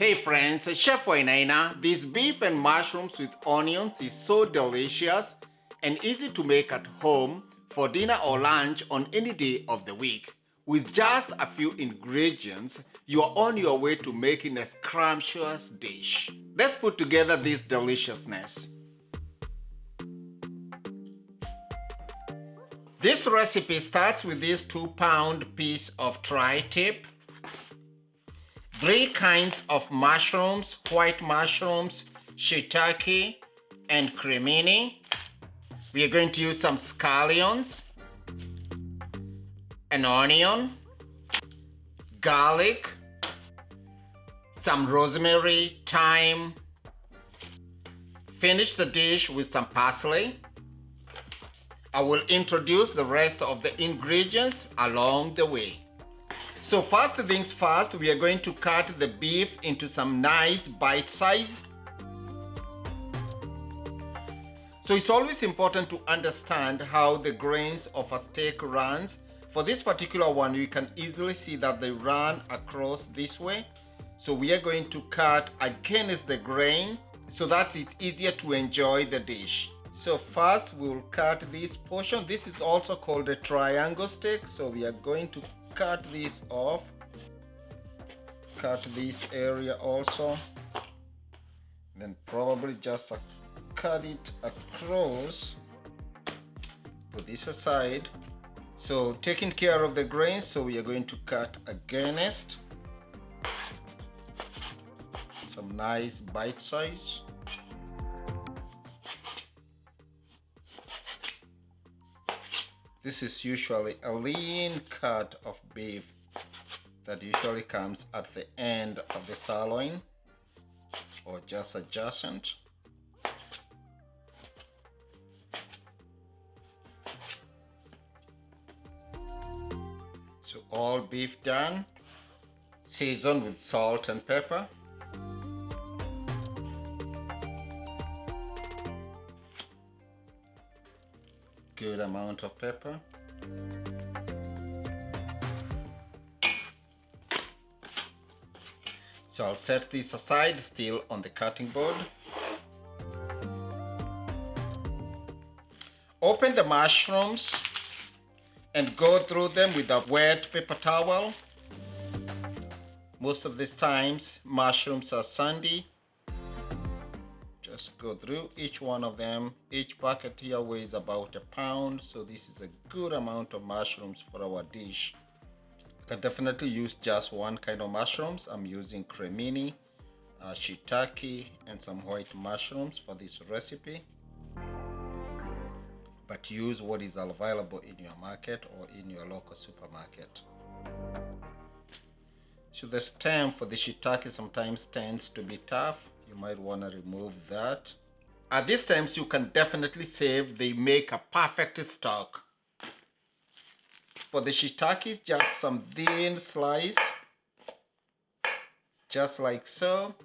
Hey friends, Chef Wainaina. This beef and mushrooms with onions is so delicious and easy to make at home for dinner or lunch on any day of the week. With just a few ingredients, you are on your way to making a scrumptious dish. Let's put together this deliciousness. This recipe starts with this 2-pound piece of tri-tip, 3 kinds of mushrooms, white mushrooms, shiitake, and cremini. We are going to use some scallions, an onion, garlic, some rosemary, thyme. Finish the dish with some parsley. I will introduce the rest of the ingredients along the way. So first things first, we are going to cut the beef into some nice bite size. So it's always important to understand how the grains of a steak runs. For this particular one, you can easily see that they run across this way. So we are going to cut against the grain so that it's easier to enjoy the dish. So first we'll cut this portion. This is also called a triangle steak. So we are going to cut this off. Cut this area also. Then probably just cut it across. Put this aside. So taking care of the grains, so we are going to cut against some nice bite size. This is usually a lean cut of beef that usually comes at the end of the sirloin or just adjacent. So all beef done, seasoned with salt and pepper. Good amount of pepper. So I'll set this aside still on the cutting board. Open the mushrooms and go through them with a wet paper towel. Most of these times mushrooms are sandy. Just go through each one of them. Each bucket here weighs about 1 pound, so this is a good amount of mushrooms for our dish. You can definitely use just one kind of mushrooms. I'm using cremini, shiitake, and some white mushrooms for this recipe. But use what is available in your market or in your local supermarket. So the stem for the shiitake sometimes tends to be tough. You might want to remove that. At these times you can definitely save. They make a perfect stock. For the shiitake, just some thin slice, just like so.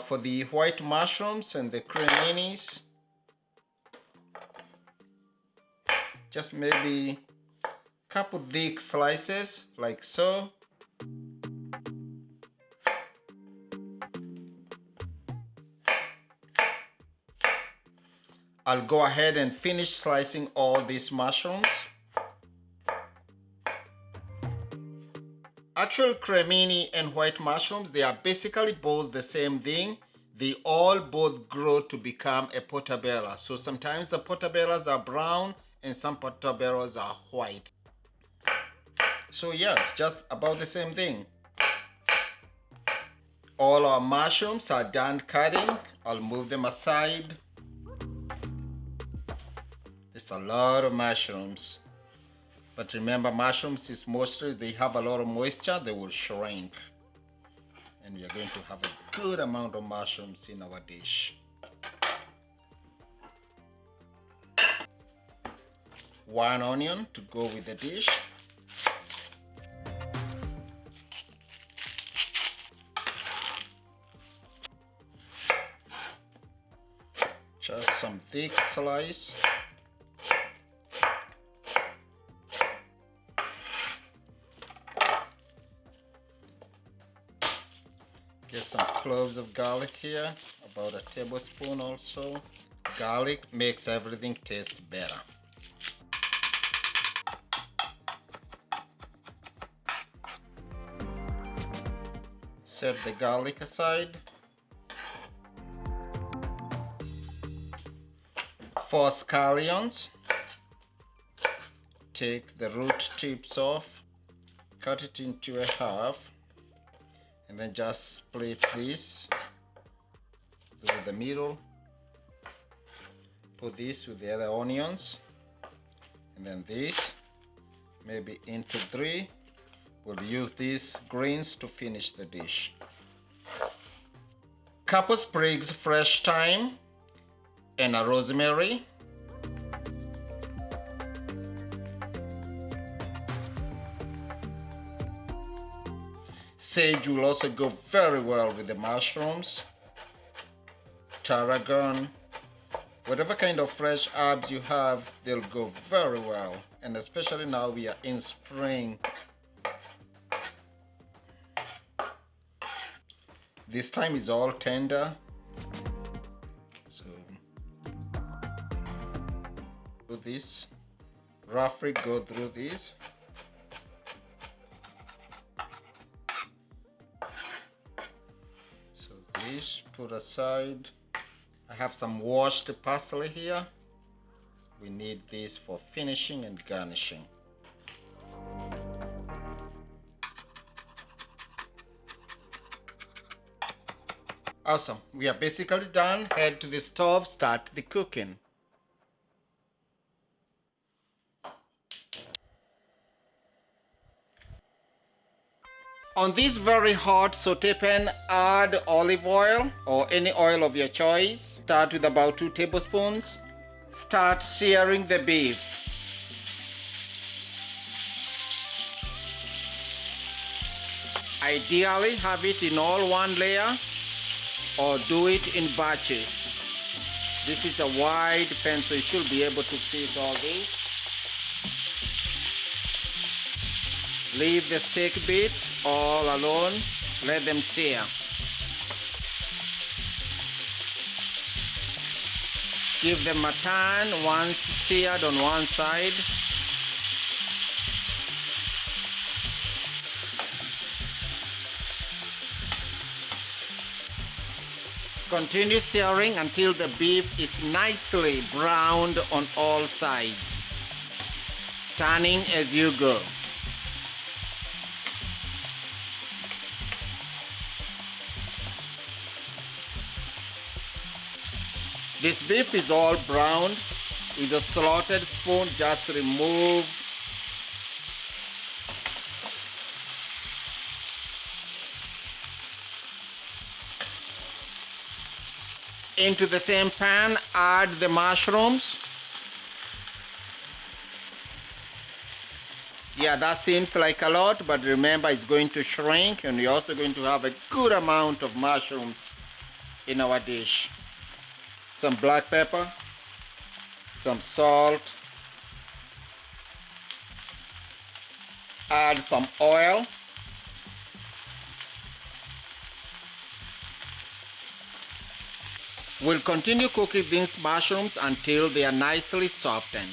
For the white mushrooms and the creminis, just maybe a couple thick slices like so. I'll go ahead and finish slicing all these mushrooms. Actual cremini and white mushrooms, they are basically both the same thing. They all both grow to become a portobello. So sometimes the portobellos are brown and some portobellos are white. So yeah, just about the same thing. All our mushrooms are done cutting. I'll move them aside. There's a lot of mushrooms. But remember, mushrooms is mostly, they have a lot of moisture, they will shrink. And we are going to have a good amount of mushrooms in our dish. 1 onion to go with the dish. Just some thick slice. Get some cloves of garlic here, about a tablespoon also. Garlic makes everything taste better. Set the garlic aside. For scallions, take the root tips off, cut it into a half, and then just split this through the middle. Put this with the other onions, and then this maybe into 3. We'll use these greens to finish the dish. Couple sprigs fresh thyme and a rosemary. Sage will also go very well with the mushrooms. Tarragon. Whatever kind of fresh herbs you have, they'll go very well. And especially now we are in spring. This thyme is all tender. So do this. Roughly go through this. So this put aside. I have some washed parsley here. We need this for finishing and garnishing. Awesome. We are basically done. Head to the stove, start the cooking. On this very hot saute pan, add olive oil or any oil of your choice. Start with about 2 tablespoons. Start searing the beef. Ideally, have it in all one layer or do it in batches. This is a wide pan, so you should be able to fit all this. Leave the steak bits all alone, let them sear. Give them a turn once seared on one side. Continue searing until the beef is nicely browned on all sides, turning as you go. This beef is all browned. With a slotted spoon, just remove into the same pan. Add the mushrooms. Yeah, that seems like a lot, but remember it's going to shrink, and we're also going to have a good amount of mushrooms in our dish. Some black pepper, some salt, add some oil, we'll continue cooking these mushrooms until they are nicely softened.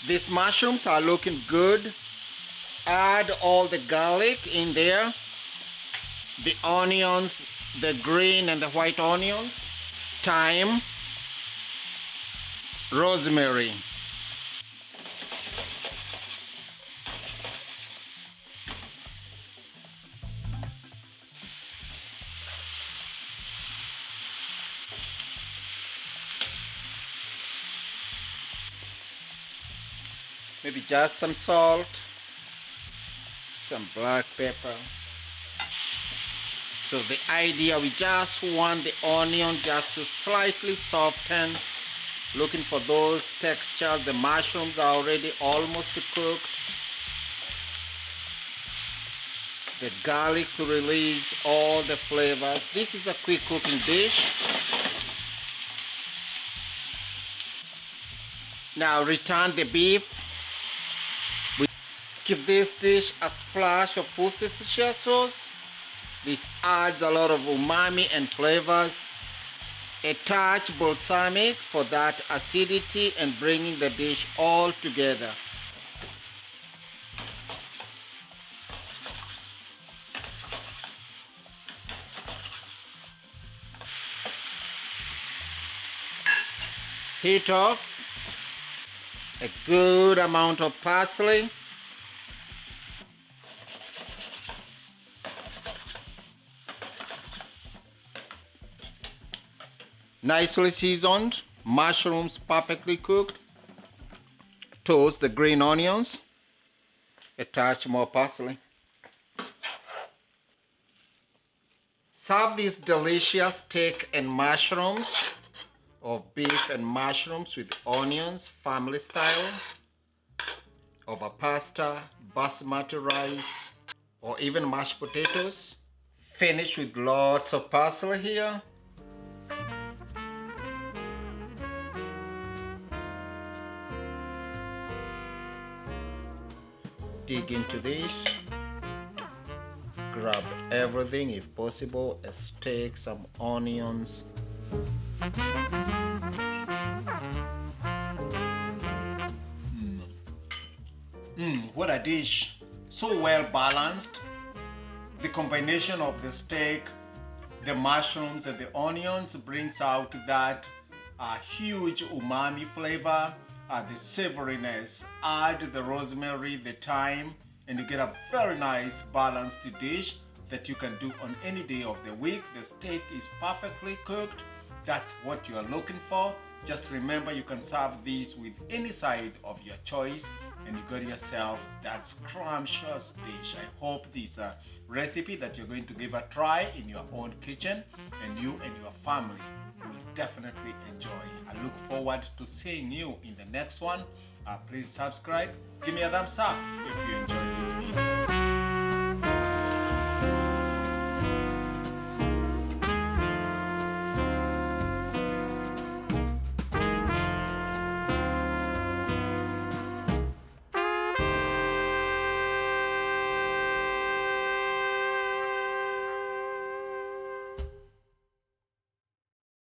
These mushrooms are looking good. Add all the garlic in there, the onions, the green and the white onions, thyme, rosemary. Maybe just some salt, some black pepper. So the idea, we just want the onion just to slightly soften Looking for those textures. The mushrooms are already almost cooked. The garlic to release all the flavors. This is a quick cooking dish. Now return the beef. Give this dish a splash of Worcestershire sauce. This adds a lot of umami and flavors. A touch balsamic for that acidity and bringing the dish all together. Heat up a good amount of parsley. Nicely seasoned, mushrooms perfectly cooked. Toast the green onions. A touch more parsley. Serve these delicious steak and mushrooms, or beef and mushrooms with onions, family style, over pasta, basmati rice, or even mashed potatoes. Finish with lots of parsley here. Dig into this. Grab everything if possible, a steak, some onions. What a dish. So well balanced. The combination of the steak, the mushrooms and the onions brings out that huge umami flavor, the savoriness. Add the rosemary, the thyme, and you get a very nice balanced dish that you can do on any day of the week. The steak is perfectly cooked. That's what you are looking for. Just remember, you can serve these with any side of your choice, and you got yourself that scrumptious dish. I hope this recipe that you're going to give a try in your own kitchen, and you and your family will definitely enjoy. I look forward to seeing you in the next one. Please subscribe. Give me a thumbs up if you enjoyed this video.